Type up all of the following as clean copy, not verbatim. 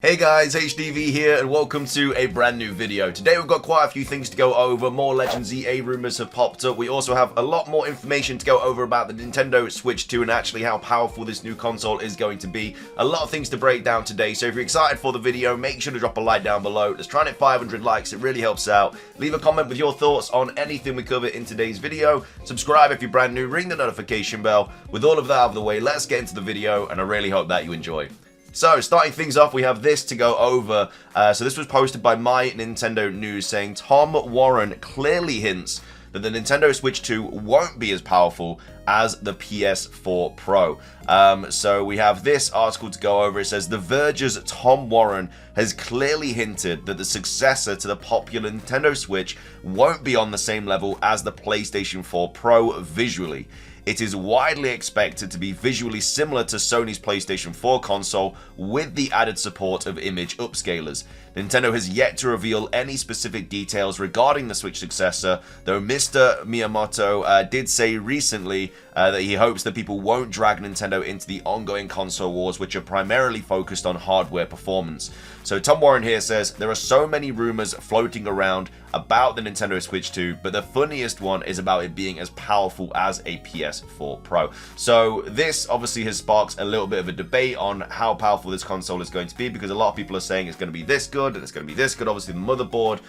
Hey guys, HDV here and welcome to a brand new video. Today we've got quite a few things to go over. More Legends EA rumors have popped up. We also have a lot more information to go over about the Nintendo Switch 2 and actually how powerful this new console is going to be. A lot of things to break down today, so if you're excited for the video, make sure to drop a like down below. Let's try and hit 500 likes, it really helps out. Leave a comment with your thoughts on anything we cover in today's video. Subscribe if you're brand new, ring the notification bell. With all of that out of the way, let's get into the video and I really hope that you enjoy. So, starting things off, we have this to go over. So this was posted by My Nintendo News saying Tom Warren clearly hints that the Nintendo Switch 2 won't be as powerful as the PS4 Pro. So we have this article to go over. It says, The Verge's Tom Warren has clearly hinted that the successor to the popular Nintendo Switch won't be on the same level as the PlayStation 4 Pro visually. It is widely expected to be visually similar to Sony's PlayStation 4 console with the added support of image upscalers. Nintendo has yet to reveal any specific details regarding the Switch successor, though Mr. Miyamoto did say recently that he hopes that people won't drag Nintendo into the ongoing console wars, which are primarily focused on hardware performance. So Tom Warren here says, there are so many rumors floating around about the Nintendo Switch 2, but the funniest one is about it being as powerful as a PS4 Pro. So this obviously has sparked a little bit of a debate on how powerful this console is going to be, because a lot of people are saying it's going to be this good and it's going to be this good. Obviously the motherboard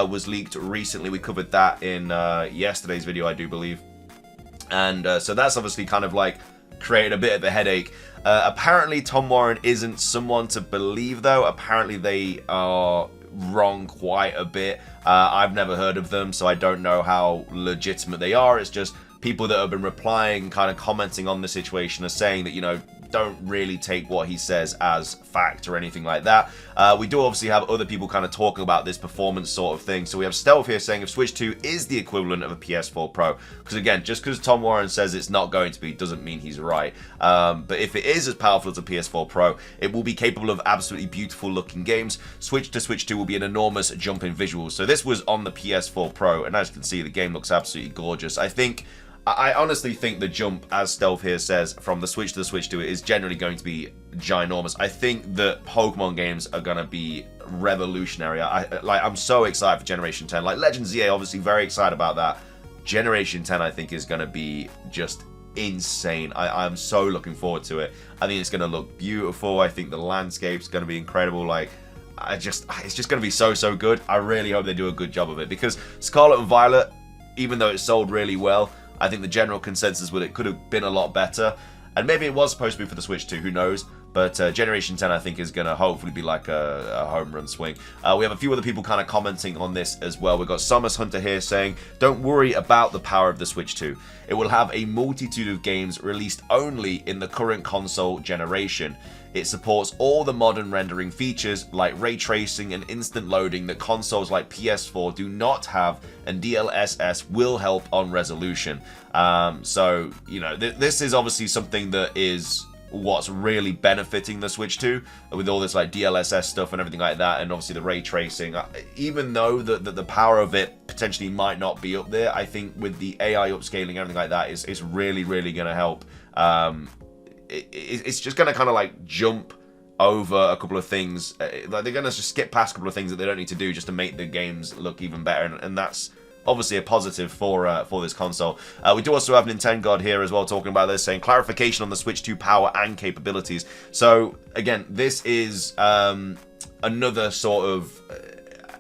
was leaked recently. We covered that in yesterday's video, I do believe. And so that's obviously kind of like created a bit of a headache. Apparently Tom Warren isn't someone to believe though. Apparently they are wrong quite a bit. I've never heard of them, so I don't know how legitimate they are. It's just people that have been replying, kind of commenting on the situation, are saying that, you know, don't really take what he says as fact or anything like that. We do obviously have other people kind of talking about this performance sort of thing. So we have Stealth here saying if Switch 2 is the equivalent of a PS4 Pro, because again, just because Tom Warren says it's not going to be doesn't mean he's right. But if it is as powerful as a PS4 Pro, it will be capable of absolutely beautiful looking games. Switch to Switch 2 will be an enormous jump in visuals. So this was on the PS4 Pro, and as you can see, the game looks absolutely gorgeous. I honestly think the jump, as Stealth here says, from the Switch to the Switch 2 is generally going to be ginormous. I think that Pokémon games are going to be revolutionary. I'm so excited for Generation 10. Like Legends EA, obviously very excited about that. Generation 10, I think, is going to be just insane. I'm so looking forward to it. I think it's going to look beautiful. I think the landscape's going to be incredible. Like, it's just going to be so good. I really hope they do a good job of it, because Scarlet and Violet, even though it sold really well, I think the general consensus with it could have been a lot better. And maybe it was supposed to be for the Switch 2, who knows. But Generation 10, I think, is going to hopefully be like a home run swing. We have a few other people kind of commenting on this as well. We've got Summers Hunter here saying, don't worry about the power of the Switch 2. It will have a multitude of games released only in the current console generation. It supports all the modern rendering features like ray tracing and instant loading that consoles like PS4 do not have, and DLSS will help on resolution. So, you know, this is obviously something that is what's really benefiting the Switch 2 with all this like DLSS stuff and everything like that, and obviously the ray tracing. Even though the power of it potentially might not be up there, I think with the AI upscaling and everything like that is really going to help. It's just going to kind of like jump over a couple of things. Like they're going to just skip past a couple of things that they don't need to do just to make the games look even better, and that's obviously a positive for this console. We do also have Nintendo here as well talking about this, saying clarification on the Switch 2 power and capabilities. So again, this is another sort of,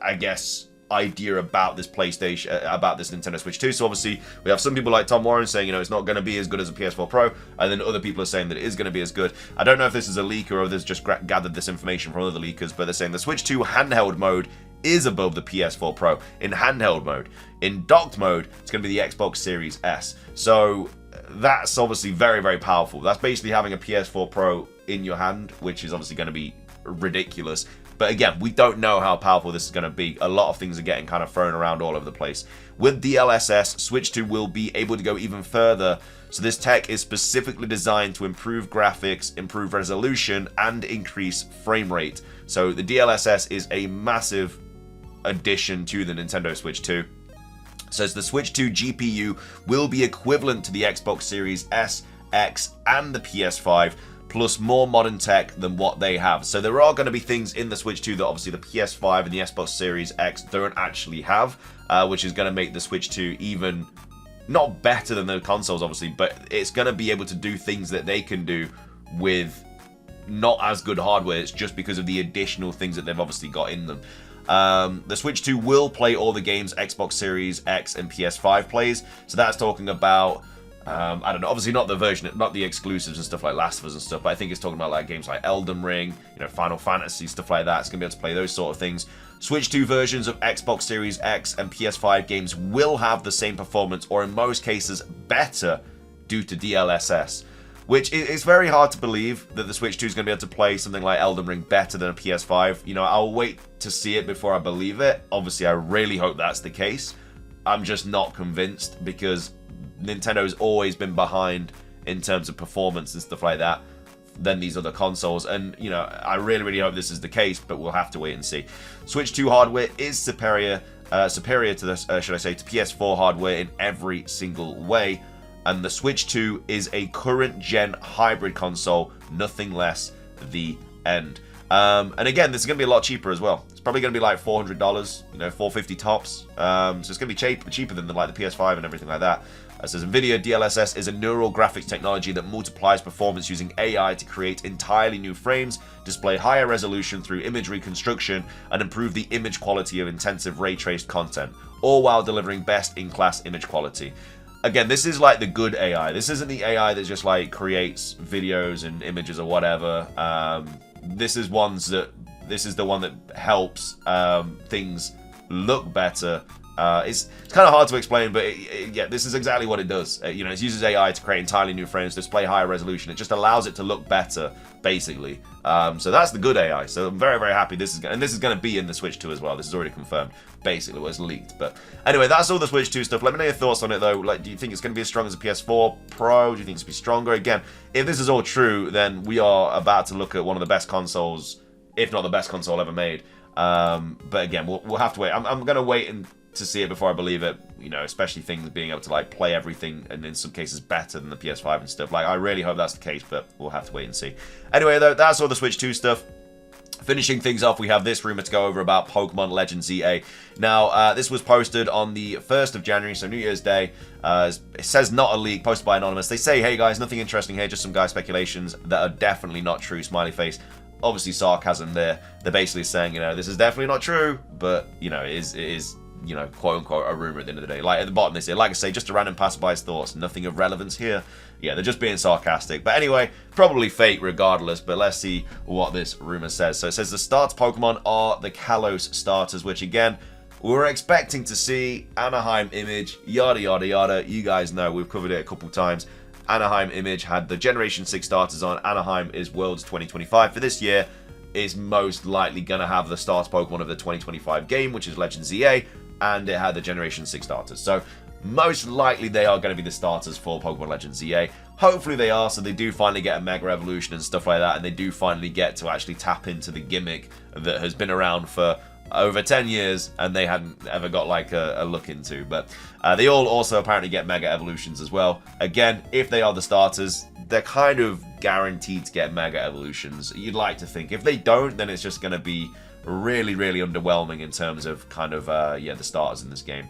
I guess, idea about this PlayStation, about this Nintendo Switch 2. So obviously we have some people like Tom Warren saying, you know, it's not going to be as good as a PS4 Pro, and then other people are saying that it is going to be as good. I don't know if this is a leaker or if they've just gathered this information from other leakers, but they're saying the Switch 2 handheld mode is above the PS4 Pro in handheld mode. In docked mode, it's going to be the Xbox Series S. So that's obviously very powerful. That's basically having a PS4 Pro in your hand, which is obviously going to be ridiculous. But again, we don't know how powerful this is going to be. A lot of things are getting kind of thrown around all over the place. With DLSS, Switch 2 will be able to go even further. So this tech is specifically designed to improve graphics, improve resolution, and increase frame rate. So the DLSS is a massive addition to the Nintendo Switch 2. Says the Switch 2 GPU will be equivalent to the Xbox Series S, X, and the PS5, plus more modern tech than what they have. So there are going to be things in the Switch 2 that obviously the PS5 and the Xbox Series X don't actually have, which is going to make the Switch 2 even not better than the consoles, obviously, but it's going to be able to do things that they can do with not as good hardware. It's just because of the additional things that they've obviously got in them. The Switch 2 will play all the games Xbox Series X and PS5 plays, so that's talking about, I don't know, obviously not the version, not the exclusives and stuff like Last of Us and stuff, but I think it's talking about like games like Elden Ring, you know, Final Fantasy, stuff like that. It's going to be able to play those sort of things. Switch 2 versions of Xbox Series X and PS5 games will have the same performance, or in most cases better, due to DLSS. Which is very hard to believe that the Switch 2 is going to be able to play something like Elden Ring better than a PS5. You know, I'll wait to see it before I believe it. Obviously, I really hope that's the case. I'm just not convinced because Nintendo's always been behind in terms of performance and stuff like that than these other consoles, and you know, I really hope this is the case, but we'll have to wait and see. Switch 2 hardware is superior to this, should I say, to PS4 hardware in every single way, and the Switch 2 is a current gen hybrid console, nothing less. The end. And again, this is going to be a lot cheaper as well. It's probably going to be like $400, you know, $450 tops. So it's going to be cheaper than like the PS5 and everything like that. It says Nvidia DLSS is a neural graphics technology that multiplies performance using AI to create entirely new frames, display higher resolution through image reconstruction, and improve the image quality of intensive ray-traced content, all while delivering best-in-class image quality. Again, this is like the good AI. This isn't the AI that just like creates videos and images or whatever. This is the one that helps things look better. It's kind of hard to explain, but yeah, this is exactly what it does. You know, it uses AI to create entirely new frames, display higher resolution. It just allows it to look better, basically. So that's the good AI. So I'm very happy this is going to be in the Switch 2 as well. This is already confirmed. Basically, was leaked. But anyway, that's all the Switch 2 stuff. Let me know your thoughts on it, though. Like, do you think it's going to be as strong as a PS4 Pro? Do you think it's going to be stronger? Again, if this is all true, then we are about to look at one of the best consoles, if not the best console ever made. But again, we'll have to wait. I'm going to wait to see it before I believe it, you know, especially things being able to like play everything and in some cases better than the PS5 and stuff. Like, I really hope that's the case, but we'll have to wait and see. Anyway, though, that's all the Switch 2 stuff. Finishing things off, we have this rumor to go over about Pokemon Legends EA. Now, this was posted on the 1st of January, so New Year's Day. It says not a leak, posted by Anonymous. They say, hey guys, nothing interesting here, just some guy speculations that are definitely not true, smiley face. Obviously sarcasm there. They're basically saying, you know, this is definitely not true, but, you know, it is you know, quote-unquote, a rumor at the end of the day. Like, at the bottom they say, like I say, just a random passerby's thoughts, nothing of relevance here. Yeah, they're just being sarcastic. But anyway, probably fake regardless, but let's see what this rumor says. So it says the starter Pokemon are the Kalos starters, which again, we were expecting to see. Anaheim Image, yada yada yada. You guys know, we've covered it a couple times. Anaheim Image had the Generation 6 starters on. Anaheim is Worlds 2025 for this year. Is most likely going to have the starter Pokemon of the 2025 game, which is Legends EA, and it had the Generation 6 starters. So most likely they are going to be the starters for Pokemon Legends EA. Hopefully they are, so they do finally get a Mega Evolution and stuff like that, and they do finally get to actually tap into the gimmick that has been around for over 10 years and they hadn't ever got like a look into. But they all also apparently get Mega Evolutions as well. Again, if they are the starters, they're kind of guaranteed to get Mega Evolutions, you'd like to think. If they don't, then it's just going to be really underwhelming in terms of kind of, yeah, the starters in this game.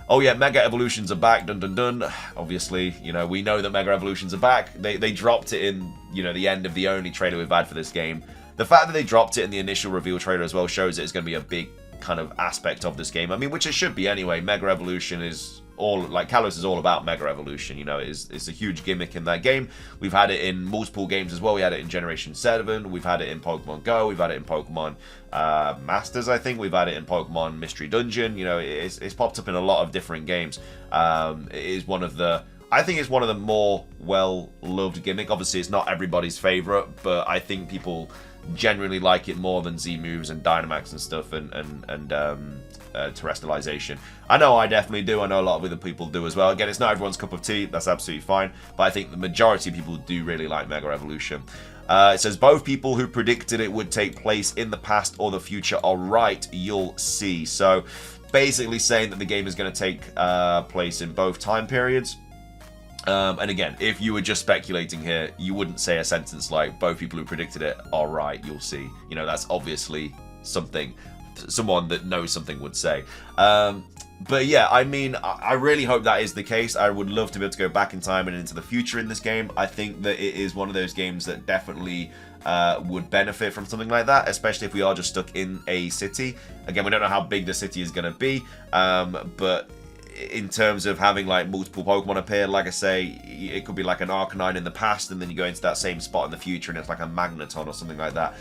Oh yeah, Mega Evolutions are back, dun dun dun. Obviously, you know, we know that Mega Evolutions are back. They dropped it in, you know, the end of the only trailer we've had for this game. The fact that they dropped it in the initial reveal trailer as well shows it's going to be a big kind of aspect of this game. I mean, which it should be anyway. Mega Evolution is all, like, Kalos is all about Mega Evolution, you know, it's a huge gimmick in that game. We've had it in multiple games as well. We had it in Generation 7, we've had it in Pokemon Go, we've had it in Pokemon Masters, I think, we've had it in Pokemon Mystery Dungeon, you know, it's popped up in a lot of different games. It is one of the, I think it's one of the more well-loved gimmick. Obviously, it's not everybody's favorite, but I think people generally like it more than Z-Moves and Dynamax and stuff and terrestrialization. I know I definitely do. I know a lot of other people do as well. Again, it's not everyone's cup of tea. That's absolutely fine. But I think the majority of people do really like Mega Evolution. It says both people who predicted it would take place in the past or the future are right. You'll see. So basically saying that the game is going to take place in both time periods. And again, if you were just speculating here, you wouldn't say a sentence like, both people who predicted it are right, you'll see. You know, that's obviously something someone that knows something would say. But yeah, I mean, I really hope that is the case. I would love to be able to go back in time and into the future in this game. I think that it is one of those games that definitely would benefit from something like that, especially if we are just stuck in a city. Again, we don't know how big the city is going to be, but in terms of having like multiple Pokemon appear, like I say, it could be like an Arcanine in the past, and then you go into that same spot in the future and it's like a Magneton or something like that.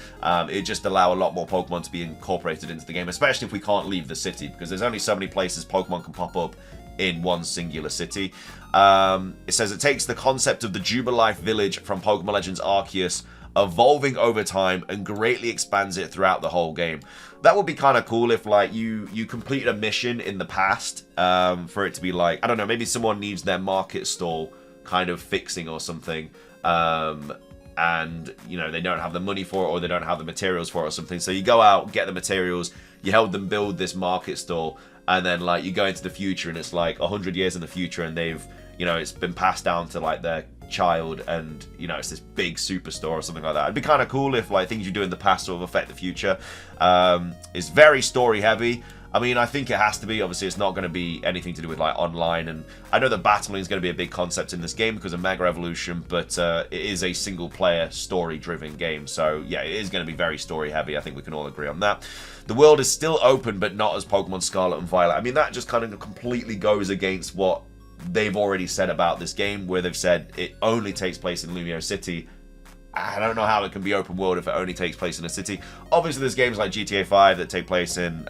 It just allow a lot more Pokemon to be incorporated into the game, especially if we can't leave the city, because there's only so many places Pokemon can pop up in one singular city. It says it takes the concept of the Jubilife village from Pokemon Legends Arceus, evolving over time, and greatly expands it throughout the whole game. That would be kind of cool if like you completed a mission in the past, for it to be like, I don't know, maybe someone needs their market stall kind of fixing or something, and you know, they don't have the money for it, or they don't have the materials for it or something. So you go out, get the materials, you help them build this market stall, and then like you go into the future and it's like 100 years in the future, and they've, you know, it's been passed down to like their child, and you know, it's this big superstore or something like that. It'd be kind of cool if like things you do in the past sort of affect the future. It's very story heavy. I mean, I think it has to be. Obviously, it's not going to be anything to do with like online, and I know that battling is going to be a big concept in this game because of Mega Evolution, but it is a single player story driven game, so yeah, it is going to be very story heavy. I think we can all agree on that. The world is still open, but not as Pokemon Scarlet and Violet. I mean, that just kind of completely goes against what they've already said about this game, where they've said it only takes place in Lumiose City. I don't know how it can be open world if it only takes place in a city. Obviously, there's games like GTA 5 that take place in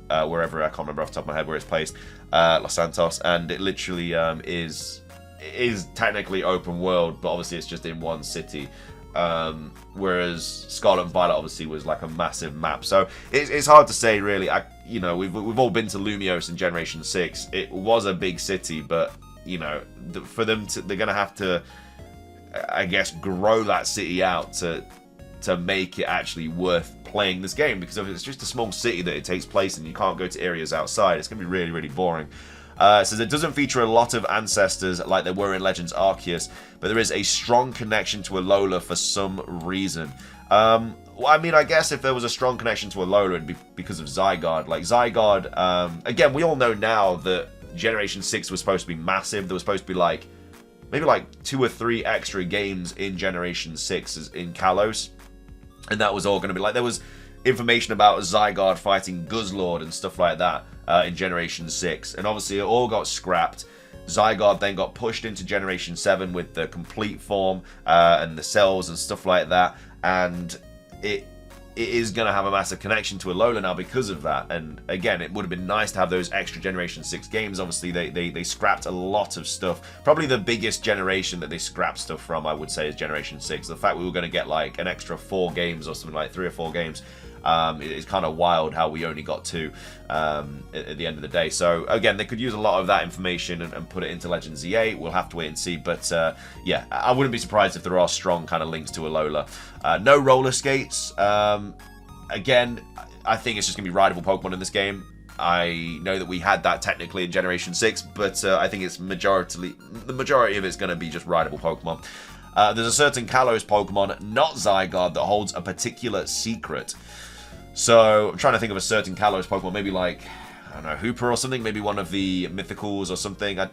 wherever, I can't remember off the top of my head where it's placed, Los Santos, and it literally is technically open world, but obviously it's just in one city. Whereas Scarlet and Violet obviously was like a massive map, so it's hard to say really. You know, we've all been to Lumiose in Generation 6. It was a big city, but you know, for them to, they're gonna have to, I guess, grow that city out to make it actually worth playing this game, because if it's just a small city that it takes place in, you can't go to areas outside, it's gonna be really, really boring. It says it doesn't feature a lot of ancestors like there were in Legends Arceus, but there is a strong connection to Alola for some reason. Well, I mean, I guess if there was a strong connection to Alola, it'd be because of Zygarde. Like, Zygarde, again, we all know now that Generation 6 was supposed to be massive. There was supposed to be, like, maybe, like, 2 or 3 extra games in Generation 6 in Kalos. And that was all going to be, like, there was information about Zygarde fighting Guzzlord and stuff like that in Generation 6. And obviously, it all got scrapped. Zygarde then got pushed into Generation 7 with the complete form and the cells and stuff like that. And it is going to have a massive connection to Alola now because of that. And again, it would have been nice to have those extra Generation 6 games. Obviously, they scrapped a lot of stuff. Probably the biggest generation that they scrapped stuff from, I would say, is Generation 6. The fact we were going to get like an extra 4 games or something, like 3 or 4 games, it's kind of wild how we only got 2 at the end of the day. So again, they could use a lot of that information and put it into Legends Z8. We'll have to wait and see, but yeah, I wouldn't be surprised if there are strong kind of links to Alola. No roller skates. Again, I think it's just gonna be rideable Pokemon in this game. I know that we had that technically in Generation 6, but I think it's the majority of it's gonna be just rideable Pokemon. There's a certain Kalos Pokemon, not Zygarde, that holds a particular secret. So, I'm trying to think of a certain Kalos Pokemon, maybe like, I don't know, Hooper or something, maybe one of the Mythicals or something. I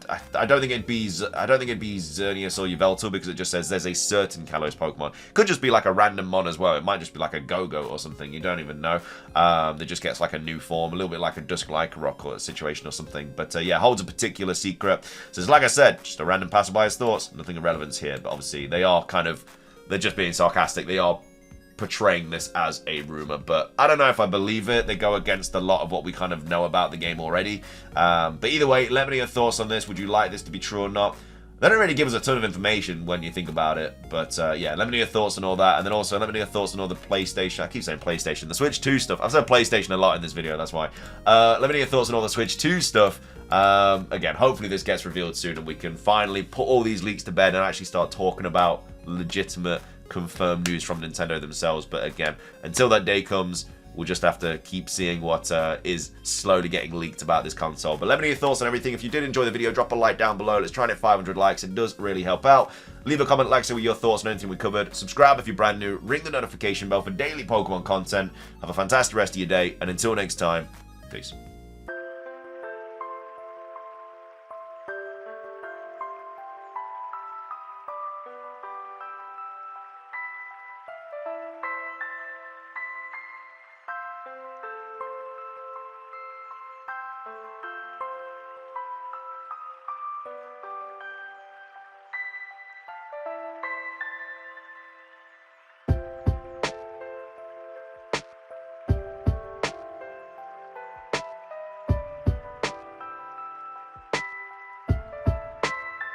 don't think it'd be Xerneas or Yveltal, because it just says there's a certain Kalos Pokemon. Could just be like a random mon as well. It might just be like a Go-Go or something. You don't even know. That just gets like a new form, a little bit like a Dusk-Lycanroc or a situation or something. But yeah, holds a particular secret. So, like I said, just a random passerby's thoughts. Nothing of relevance here, but obviously they are they're just being sarcastic. They are portraying this as a rumor, but I don't know if I believe it. They go against a lot of what we kind of know about the game already. But either way, let me know your thoughts on this. Would you like this to be true or not? They don't really give us a ton of information when you think about it, but yeah, let me know your thoughts on all that, and then also let me know your thoughts on all the PlayStation, I keep saying PlayStation, the Switch 2 stuff. I've said PlayStation a lot in this video, that's why. Let me know your thoughts on all the Switch 2 stuff. Again, hopefully this gets revealed soon, and we can finally put all these leaks to bed and actually start talking about legitimate, confirmed news from Nintendo themselves. But again, until that day comes, we'll just have to keep seeing what is slowly getting leaked about this console. But let me know your thoughts on everything. If you did enjoy the video, drop a like down below. Let's try and hit 500 likes. It does really help out. Leave a comment, like, say what your thoughts on anything we covered. Subscribe if you're brand new. Ring the notification bell for daily Pokemon content. Have a fantastic rest of your day. And until next time, peace.